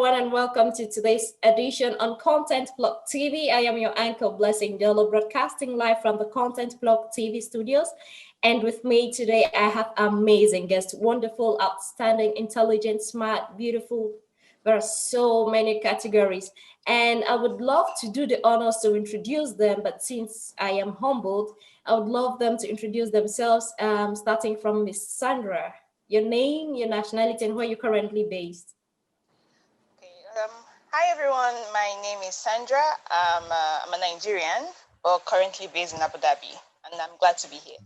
everyone, and welcome to today's edition on Content Blog TV. I am your anchor, Blessing Dello, broadcasting live from the Content Blog TV studios. And with me today, I have amazing guests, wonderful, outstanding, intelligent, smart, beautiful. There are so many categories, and I would love to do the honors to introduce them. But since I am humbled, I would love them to introduce themselves, starting from Miss Sandra. Your name, your nationality, and where you're currently based. Okay. Hi everyone. My name is Sandra. I'm a Nigerian, but currently based in Abu Dhabi, and I'm glad to be here.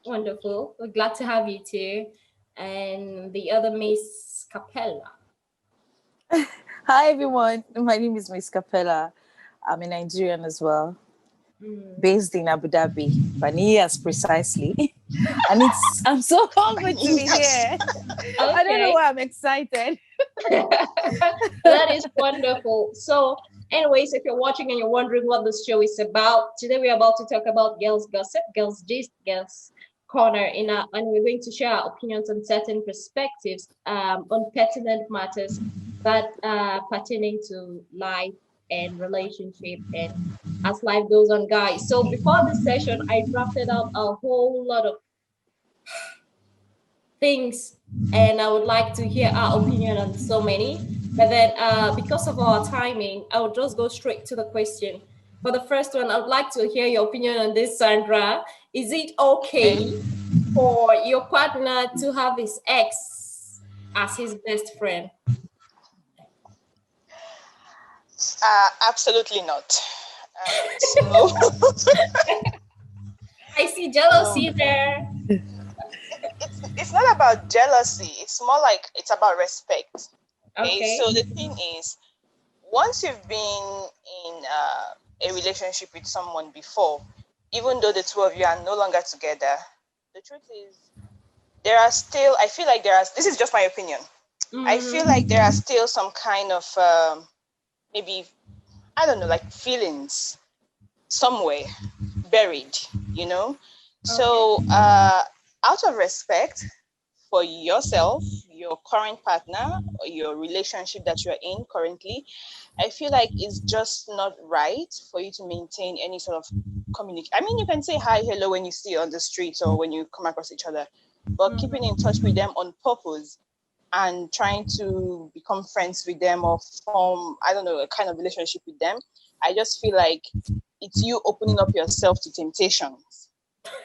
Wonderful. We're glad to have you too. And the other Miss Capella. Hi everyone. My name is Miss Capella. I'm a Nigerian as well. Based in Abu Dhabi, Vanillas precisely. And I'm so humbled to be here. Okay. I don't know why I'm excited. That is wonderful. So, anyways, if you're watching and you're wondering what this show is about, today we're about to talk about girls gossip, girls gist, girls corner and we're going to share our opinions on certain perspectives on pertinent matters that are pertaining to life and relationship and as life goes on, guys. So before this session, I drafted out a whole lot of things, and I would like to hear our opinion on so many. But then, because of our timing, I will just go straight to the question. For the first one, I would like to hear your opinion on this, Sandra. Is it okay for your partner to have his ex as his best friend? Absolutely not. No. I see jealousy there. It's not about jealousy. It's more like it's about respect. Okay. So the thing is, once you've been in a relationship with someone before, even though the two of you are no longer together, the truth is I feel like this is just my opinion. I feel like there are still some kind of maybe, I don't know, like feelings somewhere buried, you know? Okay. So out of respect for yourself, your current partner, or your relationship that you're in currently, I feel like it's just not right for you to maintain any sort of communication. I mean, you can say hi, hello when you see on the street or when you come across each other, but keeping in touch with them on purpose and trying to become friends with them or form, I don't know, a kind of relationship with them, I just feel like it's you opening up yourself to temptations.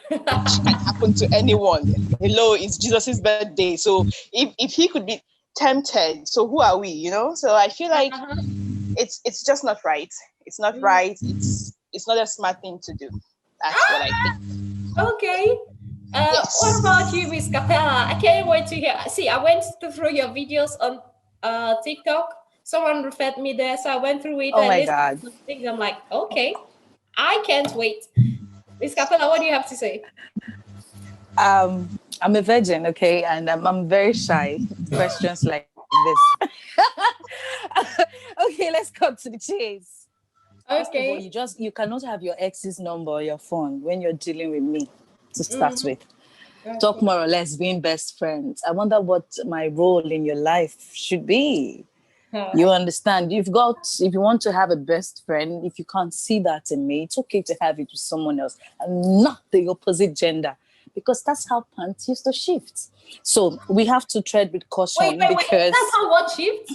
Which can happen to anyone. Hello, it's Jesus' birthday. So if he could be tempted, so who are we, you know? So I feel like it's just not right. It's not right. It's not a smart thing to do. That's what I think. Okay. Yes. What about you, Miss Capella? I can't wait to hear. See, I went through your videos on TikTok. Someone referred me there, so I went through it. Oh my God. Things. I'm like, okay, I can't wait. Miss Capella, what do you have to say? I'm a virgin, okay, and I'm very shy. Questions like this. Okay, let's cut to the chase. First of all, you cannot have your ex's number or your phone when you're dealing with me to start with. Okay. Talk more or less being best friends. I wonder what my role in your life should be. You understand? If you want to have a best friend, if you can't see that in me, it's okay to have it with someone else and not the opposite gender, because that's how pants used to shift. So we have to tread with caution. Wait. That's how what shifts?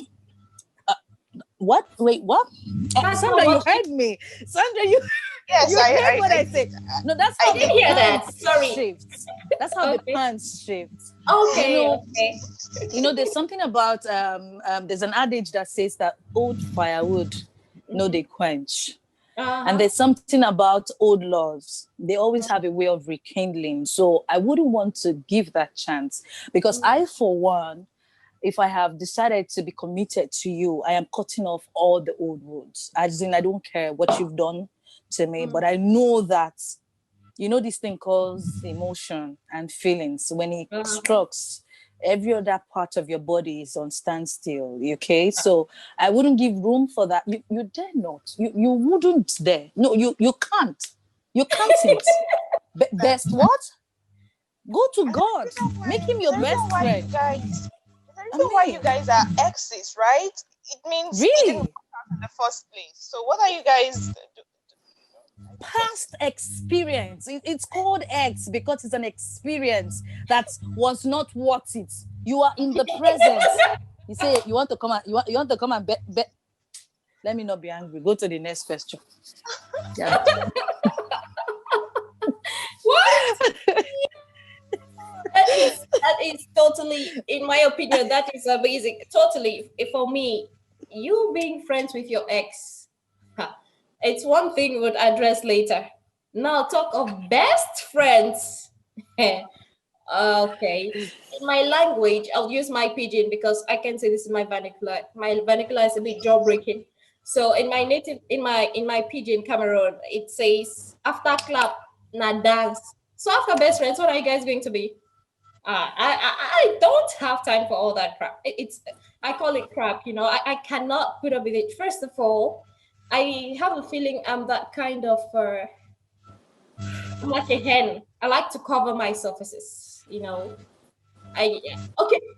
What? Wait, what? Sandra, you heard me. Sandra, you heard what I said. No, that's how the pants shifts. That's how the pants shifts. Okay. You know, there's something about there's an adage that says that old firewood, they quench. And there's something about old loves. They always have a way of rekindling. So I wouldn't want to give that chance, because I, for one, if I have decided to be committed to you, I am cutting off all the old wounds. As in, I don't care what you've done to me, but I know that, this thing called emotion and feelings. When it strikes, every other part of your body is on standstill, okay? So I wouldn't give room for that. You dare not. You wouldn't dare. No, you can't. You can't. Best what? Go to God. Make him your best friend. The reason why you guys are exes, right? it means it didn't Really? work out in the first place. So what are you guys Past experience. It's called X because it's an experience that was not worth it. You are in the present. You say you want to come and you want to come and bet. Let me not be angry. Go to the next question. Yeah. What? That is totally, in my opinion, that is amazing. Totally, for me, you being friends with your ex, it's one thing we'll address later. Now talk of best friends. Okay. In my language, I'll use my pidgin because I can say this is my vernacular. My vernacular is a bit jaw breaking. So in my native, in my pidgin Cameroon, it says after clap, na dance. So after best friends, what are you guys going to be? I don't have time for all that crap. It's I call it crap. I cannot put up with it. First of all, I have a feeling I'm that kind of. I'm like a hen. I like to cover my surfaces. Okay,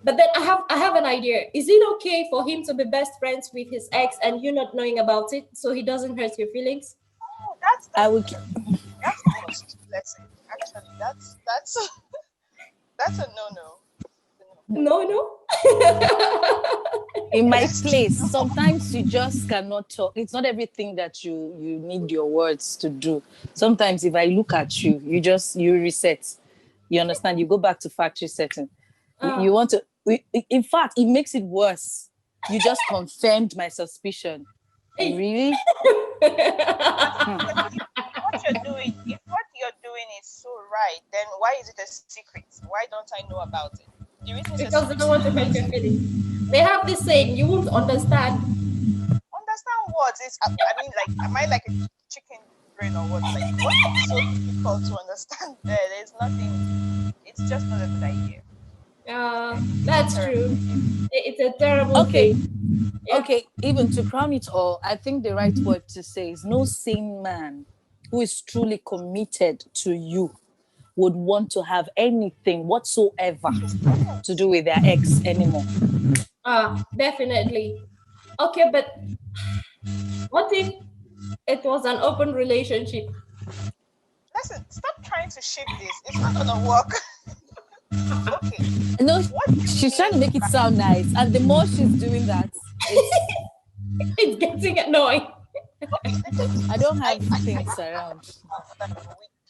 but then I have an idea. Is it okay for him to be best friends with his ex and you not knowing about it, so he doesn't hurt your feelings? Oh, I would. that's almost blessing. Actually, that's that's a no. No, no. In my place, sometimes you just cannot talk. It's not everything that you need your words to do. Sometimes if I look at you, you reset. You understand? You go back to factory setting. You want to. In fact, it makes it worse. You just confirmed my suspicion. Really? If what you're doing is so right, then why is it a secret? Why don't I know about it? The reason it's Because they don't want to hurt your feelings. They have this saying, you won't understand. Understand what? I mean, like, am I like a chicken brain or what? Like, what is so difficult to understand there? There's nothing. It's just not a good idea. That's true. It's a terrible thing. Yeah. Okay, even to crown it all, I think the right word to say is no sane man who is truly committed to you would want to have anything whatsoever to do with their ex anymore. Definitely. Okay, but what if it was an open relationship? Listen, stop trying to shape this. It's not gonna work. Okay. No, she's trying to make it sound nice, and the more she's doing that, it's getting annoying. Okay, I don't have things around. With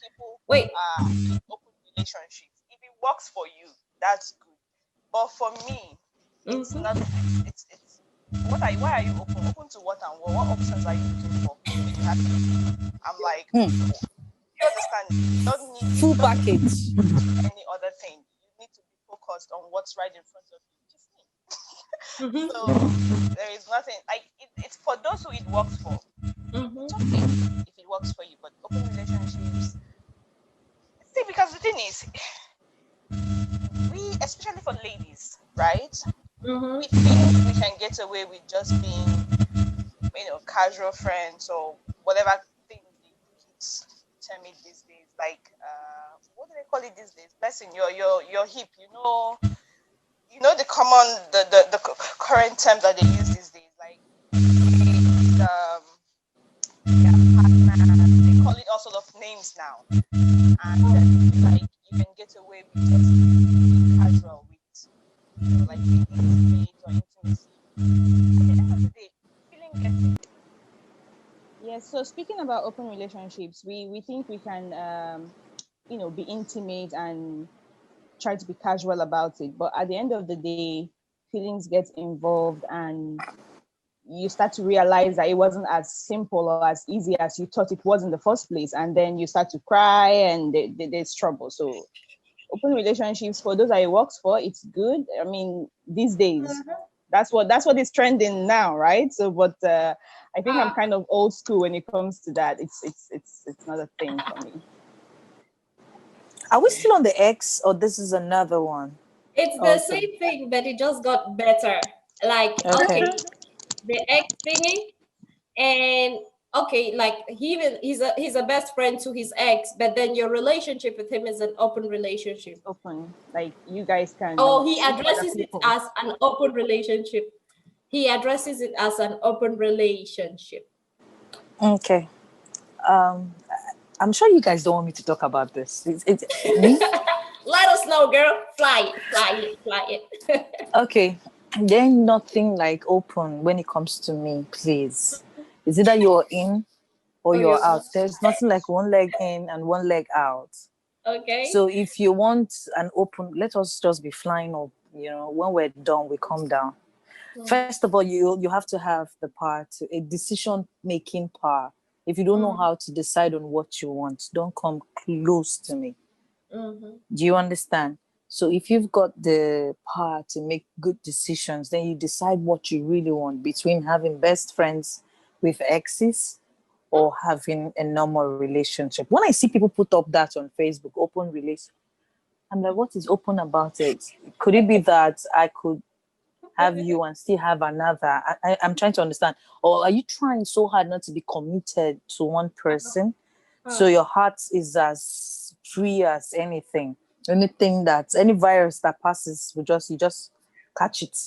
people Wait. Open relationships. If it works for you, that's good. But for me, it's not. It's why are you open? Open to what and what? What options are you looking for? I'm like, you understand? You don't need full package. Any other thing. You need to be focused on what's right in front of you. Just me. So there is nothing like it's for those who it works for. It's okay if it works for you, but open relationships. See, because the thing is, we, especially for ladies, right? We think we can get away with just being, casual friends or whatever thing the kids tell me these days. Like, what do they call it these days? Blessing your hip. The common the current terms that they use these days, like they call it all sort of names now, and like you can get away with just being casual with like being intimate or intimacy. At the end of the day, feeling gets. Yes. So speaking about open relationships, we think we can be intimate and try to be casual about it, but at the end of the day, feelings get involved and you start to realize that it wasn't as simple or as easy as you thought it was in the first place, and then you start to cry and there's trouble. So open relationships, for those that it works for, it's good. I mean, these days that's what is trending now, right? So but I think I'm kind of old school when it comes to that. It's not a thing for me. Are we still on the X, or this is another one? It's the same thing, but it just got better. Like, okay, the X thingy, and okay, like he's a best friend to his ex, but then your relationship with him is an open relationship. Open, like you guys can. Oh, he addresses it as an open relationship. he addresses it as an open relationship. Okay. I'm sure you guys don't want me to talk about this. It's me. Let us know, girl. Fly it, fly it, fly it. Okay. There ain't nothing like open when it comes to me, please. Is either you're in or Oh, you're you're out. There's nothing like one leg in and one leg out. okay. So if you want an open, let us just be flying up. When we're done, we come down. First of all, you have to have the power a decision making power. If you don't know how to decide on what you want, don't come close to me. Do you understand? So if you've got the power to make good decisions, then you decide what you really want between having best friends with exes or having a normal relationship. When I see people put up that on Facebook, open relationship, I'm like, what is open about it? Could it be that I could have you and still have another? I'm trying to understand. Or are you trying so hard not to be committed to one person? So your heart is as free as anything. Any virus that passes, you just catch it.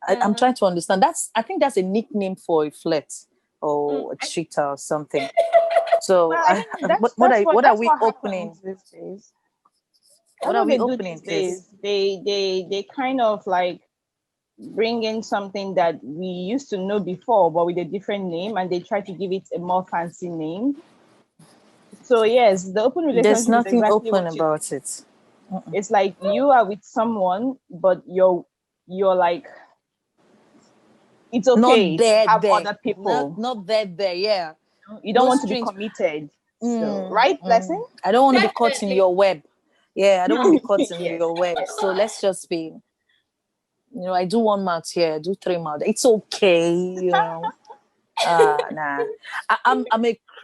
I'm trying to understand. I think that's a nickname for a flirt or a cheater or something. So Well, I mean, what are that's we what opening? happens these days. What That's are what we they do opening, these please? days. They kind of like bring in something that we used to know before, but with a different name, and they try to give it a more fancy name. So yes, the open There's relationship is nothing exactly open what you. about it. It's like you are with someone, but you're like, it's Not okay to there, have there. other people. Not there, there. Yeah. You don't No want to be strings. committed. So right, blessing. I don't want to be caught in Definitely. your web. Yeah, I don't want to be caught in Yes. your web. So let's just be, I do one mouth here, I do three mouth. It's okay. Nah.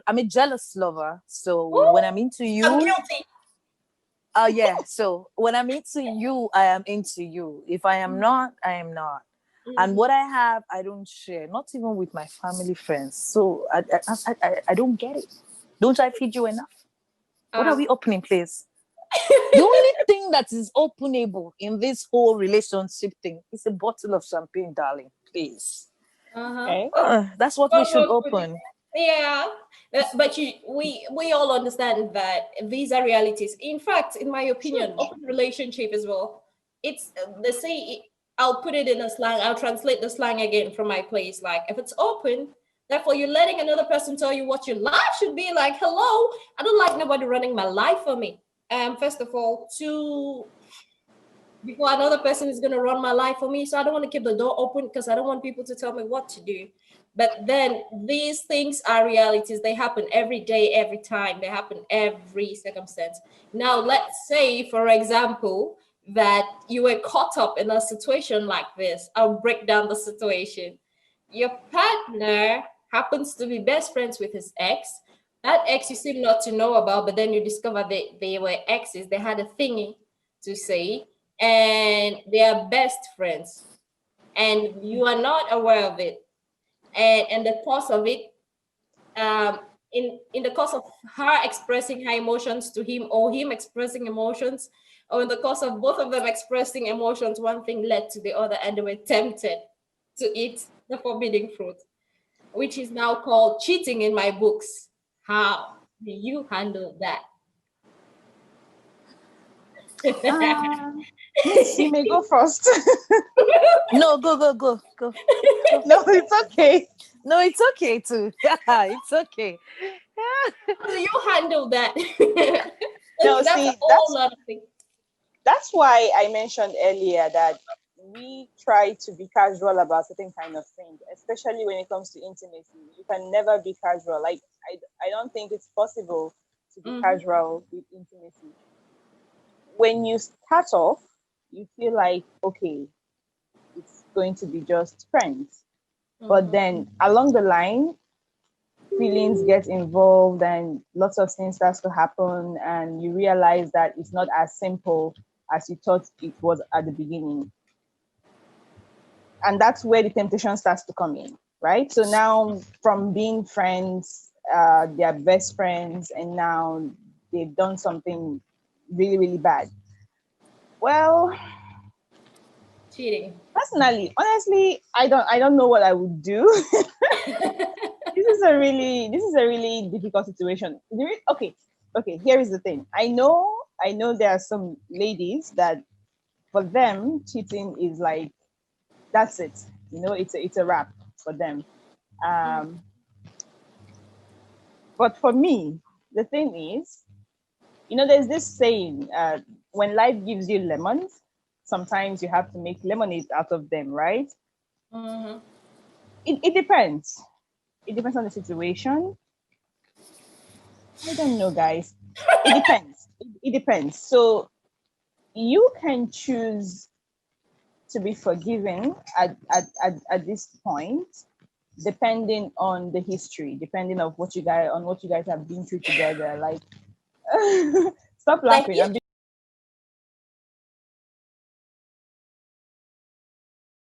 I'm a jealous lover. So when I'm into I'm you, guilty. yeah. So when I'm into you, I am into you. If I am not, I am not. And what I have, I don't share, not even with my family friends. So I don't get it. Don't I feed you enough? What are we opening, please? The only thing that is openable in this whole relationship thing is a bottle of champagne, darling. Please. Okay. That's what we should open. Yeah, but we all understand that these are realities. In fact, in my opinion, True. open relationship as well. It's they say I'll put it in a slang. I'll translate the slang again from my place. Like if it's open, therefore you're letting another person tell you what your life should be. Like, hello, I don't like nobody running my life for me. First of all, to before another person is going to run my life for me. So I don't want to keep the door open because I don't want people to tell me what to do. But then these things are realities. They happen every day, every time. They happen every circumstance. Now, let's say, for example, that you were caught up in a situation like this. I'll break down the situation. Your partner happens to be best friends with his ex. That ex you seem not to know about, but then you discover they were exes. They had a thingy to say, and they are best friends, and you are not aware of it. And in the course of it, in the course of her expressing her emotions to him or him expressing emotions, or in the course of both of them expressing emotions, one thing led to the other, and they were tempted to eat the forbidden fruit, which is now called cheating in my books. How do you handle that? Miss, you may go first. No, go. No, it's okay. No, it's okay too. It's okay. How do you handle that? No, That's a see, whole lot of things. that's why I mentioned earlier that we try to be casual about certain kind of things, especially when it comes to intimacy. You can never be casual. Like I don't think it's possible to be casual with intimacy. When you start off, you feel like okay, it's going to be just friends. But then along the line, feelings get involved and lots of things starts to happen and you realize that it's not as simple as you thought it was at the beginning. And that's where the temptation starts to come in, right? So now from being friends, they're best friends, and now they've done something really, really bad. Well, Cheating. Personally, honestly, I don't know what I would do. This is a really difficult situation. Okay, here is the thing. I know there are some ladies that for them cheating is like that's it. It's a wrap for them. Um, but for me, the thing is, there's this saying, when life gives you lemons, sometimes you have to make lemonade out of them, right? Mm-hmm. It depends. It depends on the situation. I don't know, guys. It depends. It depends. So you can choose to be forgiven at this point, depending on the history, depending on what you guys have been through together. Like, stop The laughing.